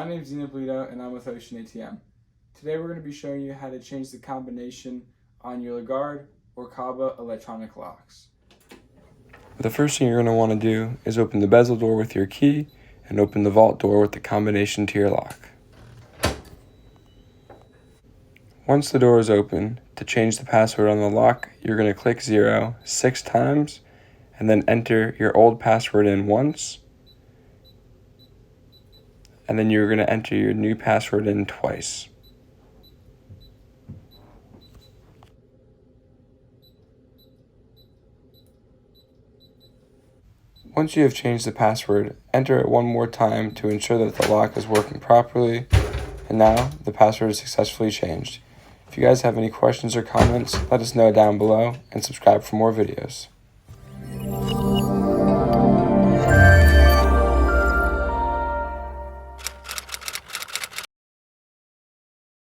name is and I'm with Ocean ATM. Today we're going to be showing you how to change the combination on your Guard or Kaba electronic locks. The first thing you're going to want to do is open the bezel door with your key and open the vault door with the combination to your lock. Once the door is open, to change the password on the lock, you're going to click 0 6 times and then enter your old password in once. And then you're going to enter your new password in twice. Once you have changed the password, enter it one more time to ensure that the lock is working properly. And now the password is successfully changed. If you guys have any questions or comments, let us know down below and subscribe for more videos.